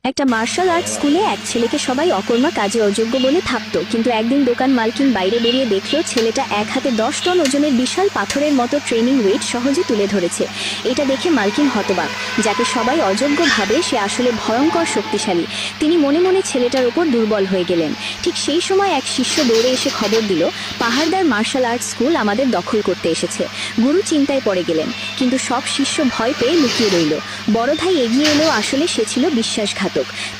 একটা martial art স্কুলে এক ছেলেকে সবাই অকর্মা কাজে অযোগ্য বলে থাকতো, কিন্তু একদিন দোকান মালকিন বাইরে বেরিয়ে দেখলো ছেলেটা এক হাতে 10 টন ওজনের বিশাল পাথরের মতো ট্রেনিং ওয়েট সহজে তুলে ধরেছে। এটা দেখে মালকিন হতবাক। যাকে সবাই অযোগ্য ভাবে সে আসলে ভয়ঙ্কর শক্তিশালী। তিনি মনে মনে ছেলেটার ওপর দুর্বল হয়ে গেলেন। ঠিক সেই সময় এক শিষ্য দৌড়ে এসে খবর দিল, পাহাড়দার মার্শাল আর্ট স্কুল আমাদের দখল করতে এসেছে। গুরু চিন্তায় পড়ে গেলেন, কিন্তু সব শিষ্য ভয় পেয়ে লুকিয়ে রইল। বড় ভাই এগিয়ে এলো, আসলে সে ছিল বিশ্বাসঘাতক।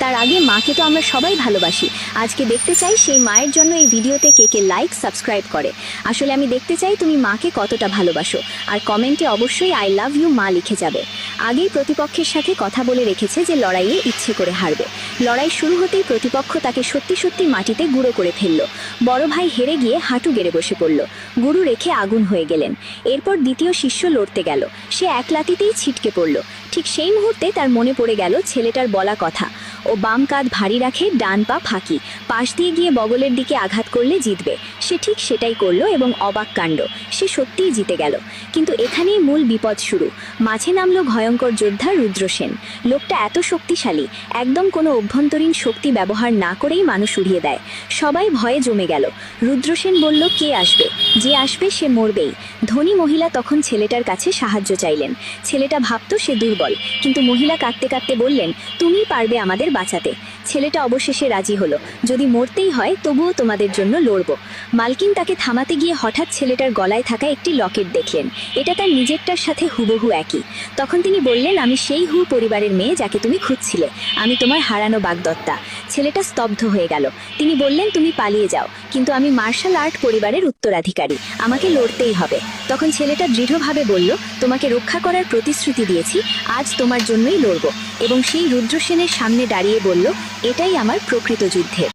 তার আগে মাকে তো আমরা সবাই ভালোবাসি। আজকে দেখতে চাই সেই মায়ের জন্য এই ভিডিওতে কে কে লাইক সাবস্ক্রাইব করে। আসলে আমি দেখতে চাই তুমি মাকে কতটা ভালোবাসো, আর কমেন্টে অবশ্যই আই লাভ ইউ মা লিখে যাবে। আগেই প্রতিপক্ষের সাথে কথা বলে রেখেছে যে লড়াইয়ে ইচ্ছে করে হারবে। লড়াই শুরু হতেই প্রতিপক্ষ তাকে সত্যি সত্যি মাটিতে গুঁড়ো করে ফেলল। বড় ভাই হেরে গিয়ে হাঁটু গেড়ে বসে পড়ল। গুরু রেখে আগুন হয়ে গেলেন। এরপর দ্বিতীয় শিষ্য লড়তে গেল। সে এক লাথিতেই ছিটকে পড়ল। ঠিক সেই মুহূর্তে তার মনে পড়ে গেল ছেলেটার বলা কথা, ও বাম কাঁধ ভারী রাখে, ডান পা ফাঁকি, পাশ দিয়ে গিয়ে বগলের দিকে আঘাত করলে জিতবে। সে ঠিক সেটাই করলো এবং অবাক কাণ্ড, সে সত্যিই জিতে গেল। কিন্তু এখানেই মূল বিপদ শুরু। মাঝে নামলো ভয়ঙ্কর যোদ্ধা রুদ্রসেন। লোকটা এত শক্তিশালী, একদম কোনো অভ্যন্তরীণ শক্তি ব্যবহার না করেই মানুষ উড়িয়ে দেয়। সবাই ভয়ে জমে গেল। রুদ্রসেন বলল, কে আসবে? যে আসবে সে মরবেই। ধনী মহিলা তখন ছেলেটার কাছে সাহায্য চাইলেন। ছেলেটা ভাবতো সে দুর্বল, কিন্তু মহিলা কাঁদতে কাঁদতে বললেন, তুমিই পারবে আমাদের বাঁচাতে। ছেলেটা অবশেষে রাজি হলো, যদি মরতেই হয় তবুও তোমাদের জন্য লড়ব। মালকিন তাকে থামাতে গিয়ে হঠাৎ ছেলেটার গলায় থাকা একটি লকেট দেখলেন। এটা তার নিজেরটার সাথে হুবহু একই। তখন তিনি বললেন, আমি সেই হু পরিবারের মেয়ে যাকে তুমি খুঁজছিলে। আমি তোমার হারানো বাগদত্তা। ছেলেটা স্তব্ধ হয়ে গেল। তিনি বললেন, তুমি পালিয়ে যাও, কিন্তু আমি মার্শাল আর্ট পরিবারের উত্তরাধিকারী, আমাকে লড়তেই হবে। তখন ছেলেটা দৃঢ়ভাবে বলল, তোমাকে রক্ষা করার প্রতিশ্রুতি দিয়েছি, আজ তোমার জন্যই লড়ব। এবং সেই রুদ্রসেনের সামনে দাঁড়িয়ে বলল, এটাই আমার প্রকৃত যুদ্ধের